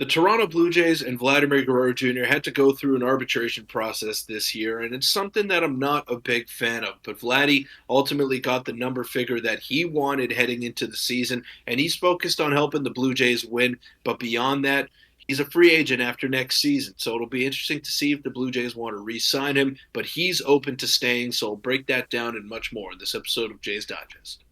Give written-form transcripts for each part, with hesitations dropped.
The Toronto Blue Jays and Vladimir Guerrero Jr. had to go through an arbitration process this year, and it's something that I'm not a big fan of. But Vladdy ultimately got the number figure that he wanted heading into the season, and he's focused on helping the Blue Jays win. But beyond that, he's a free agent after next season, so it'll be interesting to see if the Blue Jays want to re-sign him. But he's open to staying, so I'll break that down and much more in this episode of Jays Digest.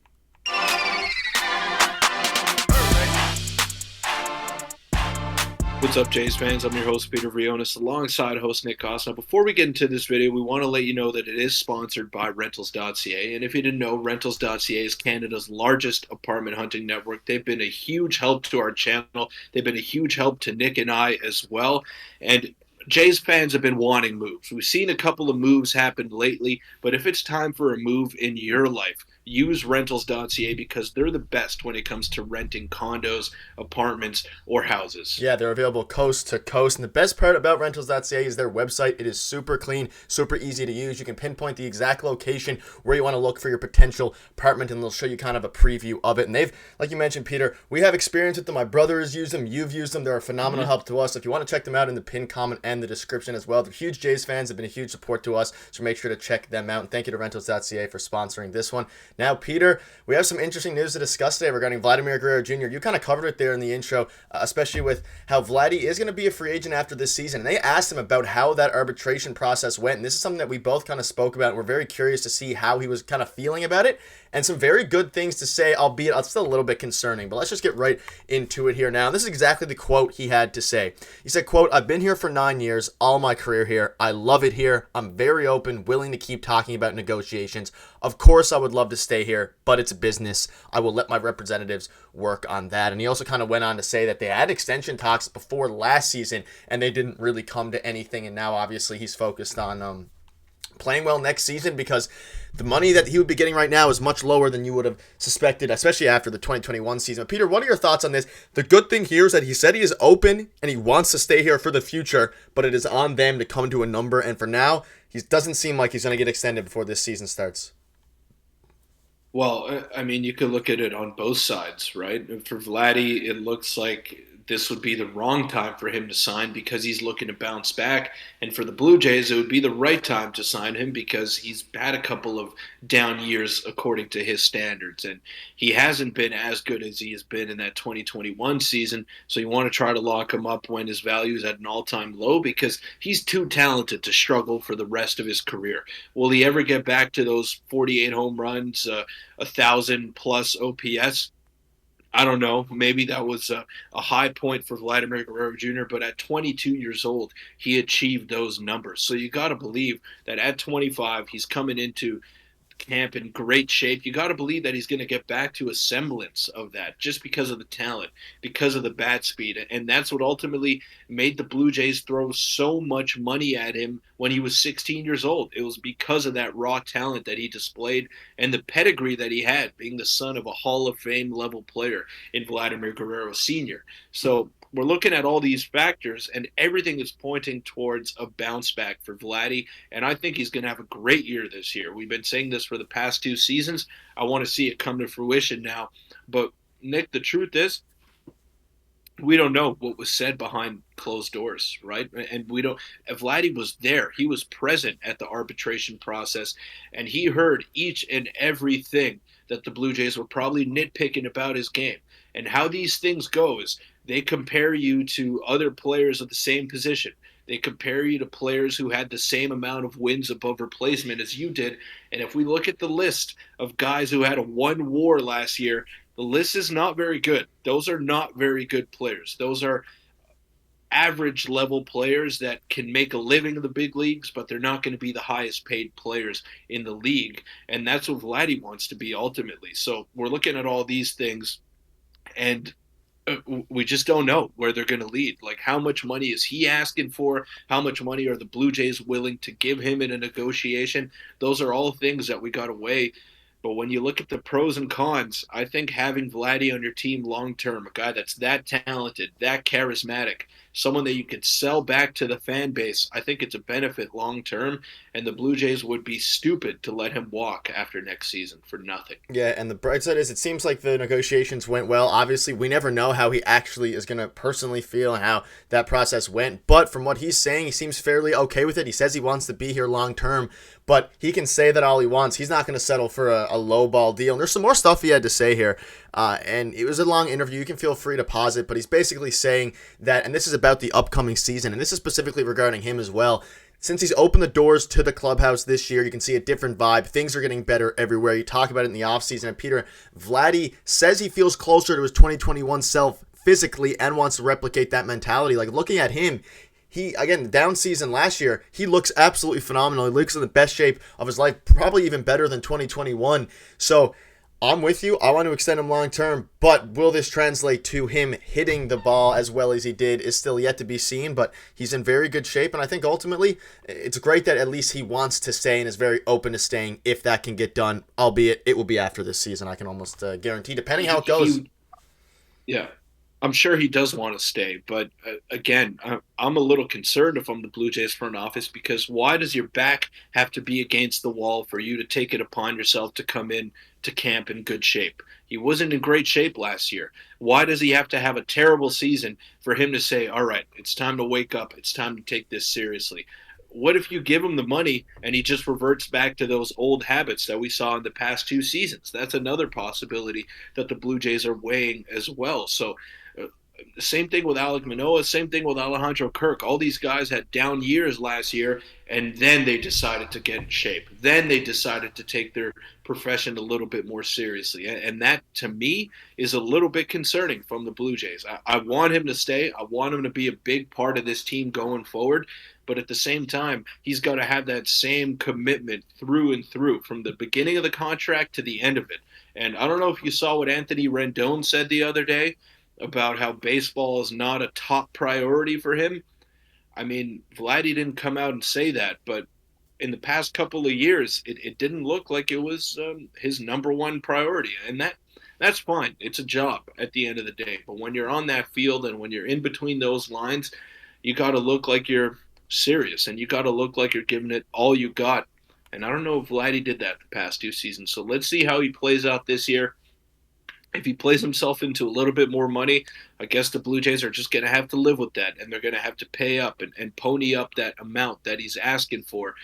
What's up, Jays fans? I'm your host, Peter Vryonis, alongside host Nick Gosse. Now, before we get into this video, we want to let you know that it is sponsored by Rentals.ca. And if you didn't know, Rentals.ca is Canada's largest apartment hunting network. They've been a huge help to our channel. They've been a huge help to Nick and I as well. And Jays fans have been wanting moves. We've seen a couple of moves happen lately, but if it's time for a move in your life, use Rentals.ca because they're the best when it comes to renting condos, apartments, or houses. Yeah, they're available coast to coast. And the best part about Rentals.ca is their website. It is super clean, super easy to use. You can pinpoint the exact location where you want to look for your potential apartment, and they'll show you kind of a preview of it. And they've, like you mentioned, Peter, we have experience with them. My brother has used them. You've used them. They're a phenomenal help to us. If you want to check them out in the pinned comment and the description as well. They're huge Jays fans. They've been a huge support to us, so make sure to check them out. And thank you to Rentals.ca for sponsoring this one. Now, Peter, we have some interesting news to discuss today regarding Vladimir Guerrero Jr. You kind of covered it there in the intro, especially with how Vladdy is going to be a free agent after this season. And they asked him about how that arbitration process went. And this is something that we both kind of spoke about. And we're very curious to see how he was kind of feeling about it. And some very good things to say, albeit it's still a little bit concerning. But let's just get right into it here now. This is exactly the quote he had to say. He said, quote, "I've been here for 9 years, all my career here. I love it here. I'm very open, willing to keep talking about negotiations. Of course, I would love to stay here, but it's business. I will let my representatives work on that." And he also kind of went on to say that they had extension talks before last season, and they didn't really come to anything. And now, obviously, he's focused on playing well next season because the money that he would be getting right now is much lower than you would have suspected, especially after the 2021 season. Peter, what are your thoughts on this? The good thing here is that he said he is open and he wants to stay here for the future, but it is on them to come to a number. And for now, he doesn't seem like he's going to get extended before this season starts. Well, I mean, you could look at it on both sides, right? For Vladdy, it looks like this would be the wrong time for him to sign because he's looking to bounce back. And for the Blue Jays, it would be the right time to sign him because he's had a couple of down years according to his standards. And he hasn't been as good as he has been in that 2021 season. So you want to try to lock him up when his value is at an all-time low because he's too talented to struggle for the rest of his career. Will he ever get back to those 48 home runs, 1,000-plus OPS? I don't know. Maybe that was a high point for Vladimir Guerrero Jr., but at 22 years old, he achieved those numbers. So you got to believe that at 25, he's coming into camp in great shape. You got to believe that he's going to get back to a semblance of that just because of the talent, because of the bat speed. And that's what ultimately made the Blue Jays throw so much money at him when he was 16 years old. It was because of that raw talent that he displayed and the pedigree that he had, being the son of a Hall of Fame level player in Vladimir Guerrero Sr. So we're looking at all these factors, and everything is pointing towards a bounce back for Vladdy, and I think he's going to have a great year this year. We've been saying this for the past 2 seasons. I want to see it come to fruition now. But, Nick, the truth is, we don't know what was said behind closed doors, right? And we don't. Vladdy was there. He was present at the arbitration process, and he heard each and everything that the Blue Jays were probably nitpicking about his game. And how these things go is they compare you to other players of the same position. They compare you to players who had the same amount of wins above replacement as you did. And if we look at the list of guys who had a 1 WAR last year, the list is not very good. Those are not very good players. Those are average level players that can make a living in the big leagues, but they're not going to be the highest paid players in the league. And that's what Vladdy wants to be ultimately. So we're looking at all these things, and we just don't know where they're going to lead. Like, how much money is he asking for? How much money are the Blue Jays willing to give him in a negotiation? Those are all things that we got to weigh. But when you look at the pros and cons, I think having Vladdy on your team long term, a guy that's that talented, that charismatic, someone that you could sell back to the fan base, I think it's a benefit long term. And the Blue Jays would be stupid to let him walk after next season for nothing. Yeah, and the bright side is it seems like the negotiations went well. Obviously, we never know how he actually is going to personally feel and how that process went. But from what he's saying, he seems fairly okay with it. He says he wants to be here long term, but he can say that all he wants. He's not going to settle for a low ball deal. And there's some more stuff he had to say here. And it was a long interview. You can feel free to pause it, but he's basically saying that, and this is about the upcoming season, and this is specifically regarding him as well. Since he's opened the doors to the clubhouse this year, you can see a different vibe. Things are getting better everywhere. You talk about it in the offseason. And Peter, Vladdy says he feels closer to his 2021 self physically and wants to replicate that mentality. Like, looking at him, again, down season last year, he looks absolutely phenomenal. He looks in the best shape of his life, probably even better than 2021. So I'm with you. I want to extend him long term, but will this translate to him hitting the ball as well as he did is still yet to be seen, but he's in very good shape, and I think ultimately it's great that at least he wants to stay and is very open to staying if that can get done, albeit it will be after this season, I can almost guarantee, depending how it goes. Yeah, I'm sure he does want to stay, but again, I'm a little concerned if I'm the Blue Jays front office because why does your back have to be against the wall for you to take it upon yourself to come in to camp in good shape? He wasn't in great shape last year. Why does he have to have a terrible season for him to say, all right, it's time to wake up. It's time to take this seriously? What if you give him the money and he just reverts back to those old habits that we saw in the past 2 seasons? That's another possibility that the Blue Jays are weighing as well. So same thing with Alek Manoah, same thing with Alejandro Kirk. All these guys had down years last year, and then they decided to get in shape. Then they decided to take their profession a little bit more seriously. And that, to me, is a little bit concerning from the Blue Jays. I want him to stay. I want him to be a big part of this team going forward. But at the same time, he's got to have that same commitment through and through, from the beginning of the contract to the end of it. And I don't know if you saw what Anthony Rendon said the other day about how baseball is not a top priority for him. I mean, Vladdy didn't come out and say that, but in the past couple of years, it didn't look like it was his number one priority, and that's fine. It's a job at the end of the day. But when you're on that field and when you're in between those lines, you got to look like you're serious, and you got to look like you're giving it all you got. And I don't know if Vladdy did that the past 2 seasons. So let's see how he plays out this year. If he plays himself into a little bit more money, I guess the Blue Jays are just going to have to live with that, and they're going to have to pay up and pony up that amount that he's asking for.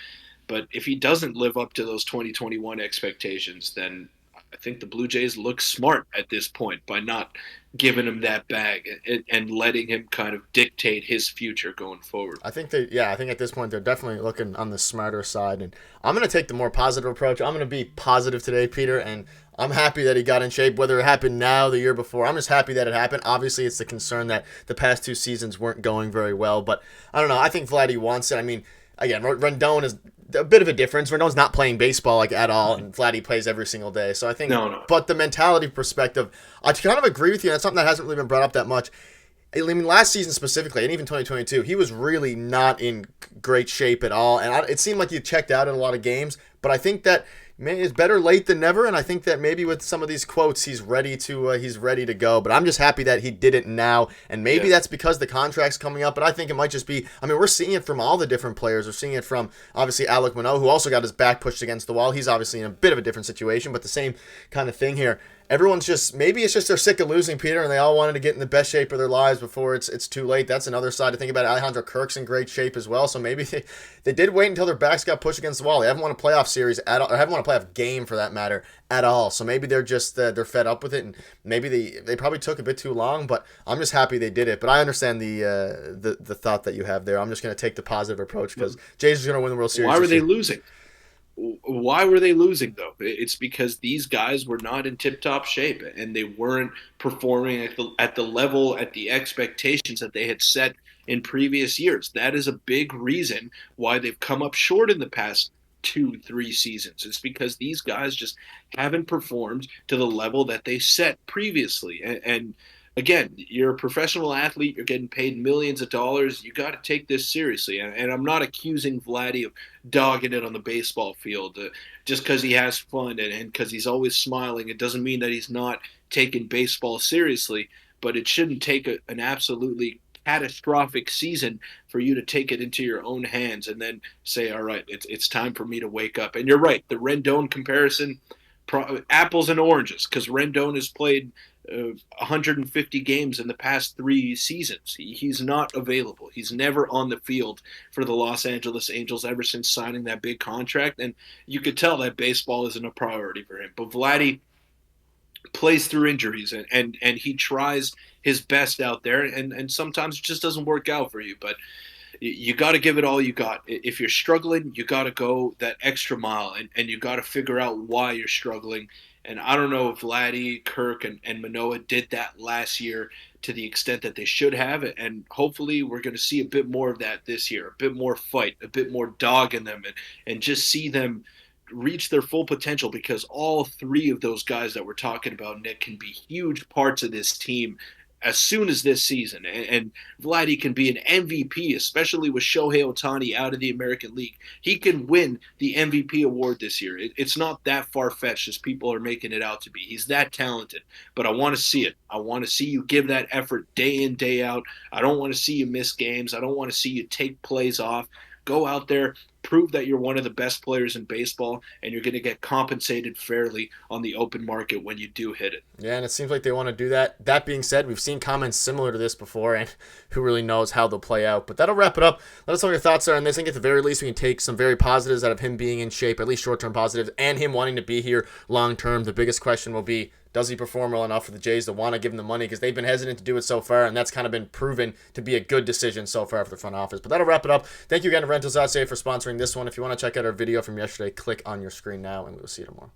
But if he doesn't live up to those 2021 expectations, then I think the Blue Jays look smart at this point by not giving him that bag and letting him kind of dictate his future going forward. I think at this point they're definitely looking on the smarter side, and I'm going to take the more positive approach. I'm going to be positive today, Peter, and I'm happy that he got in shape, whether it happened now, the year before. I'm just happy that it happened. Obviously, it's the concern that the past 2 seasons weren't going very well, but I don't know. I think Vladdy wants it. I mean, again, Rendon is a bit of a difference. Rendon's not playing baseball like at all, and Vladdy plays every single day. So I think, No. but the mentality perspective, I kind of agree with you. That's something that hasn't really been brought up that much. I mean, last season specifically, and even 2022, he was really not in great shape at all, and it seemed like he checked out in a lot of games. But I think that it's better late than never, and I think that maybe with some of these quotes, he's ready to go. But I'm just happy that he did it now, and maybe that's because the contract's coming up. But I think it might just be. I mean, we're seeing it from all the different players. We're seeing it from obviously Alek Manoah, who also got his back pushed against the wall. He's obviously in a bit of a different situation, but the same kind of thing here. Everyone's just, maybe it's just they're sick of losing, Peter, and they all wanted to get in the best shape of their lives before it's too late. That's another side to think about. Alejandro Kirk's in great shape as well, so maybe they did wait until their backs got pushed against the wall. They haven't won a playoff series at all, or haven't won a playoff game for that matter at all. So maybe they're just they're fed up with it, and maybe they probably took a bit too long. But I'm just happy they did it. But I understand the thought that you have there. I'm just going to take the positive approach because Jays is going to win the World Series. Why were they losing? Why were they losing, though? It's because these guys were not in tip-top shape, and they weren't performing at the level, at the expectations that they had set in previous years. That is a big reason why they've come up short in the past 2, 3 seasons. It's because these guys just haven't performed to the level that they set previously. And again, you're a professional athlete. You're getting paid millions of dollars. You got to take this seriously. And I'm not accusing Vladdy of dogging it on the baseball field just because he has fun and because he's always smiling. It doesn't mean that he's not taking baseball seriously, but it shouldn't take an absolutely catastrophic season for you to take it into your own hands and then say, all right, it's time for me to wake up. And you're right, the Rendon comparison, apples and oranges, because Rendon has played 150 games in the past 3 seasons. He's not available. He's never on the field for the Los Angeles Angels ever since signing that big contract. And you could tell that baseball isn't a priority for him. But Vladdy plays through injuries and he tries his best out there, and sometimes it just doesn't work out for you. But you got to give it all you got. If you're struggling, you got to go that extra mile, and you got to figure out why you're struggling. And I don't know if Vladdy, Kirk, and Manoah did that last year to the extent that they should have. And hopefully we're going to see a bit more of that this year, a bit more fight, a bit more dog in them, and just see them reach their full potential, because all three of those guys that we're talking about, Nick, can be huge parts of this team as soon as this season. And Vladdy can be an MVP, especially with Shohei Ohtani out of the American League. He can win the MVP award this year. It's not that far-fetched as people are making it out to be. He's that talented. But I want to see it. I want to see you give that effort day in, day out. I don't want to see you miss games. I don't want to see you take plays off. Go out there, prove that you're one of the best players in baseball, and you're going to get compensated fairly on the open market when you do hit it. Yeah, and it seems like they want to do that. That being said, we've seen comments similar to this before, and who really knows how they'll play out. But that'll wrap it up. Let us know what your thoughts are on this. I think at the very least we can take some very positives out of him being in shape, at least short-term positives, and him wanting to be here long-term. The biggest question will be, does he perform well enough for the Jays to want to give him the money? Because they've been hesitant to do it so far, and that's kind of been proven to be a good decision so far for the front office. But that'll wrap it up. Thank you again to Rentals.ca for sponsoring this one. If you want to check out our video from yesterday, click on your screen now, and we will see you tomorrow.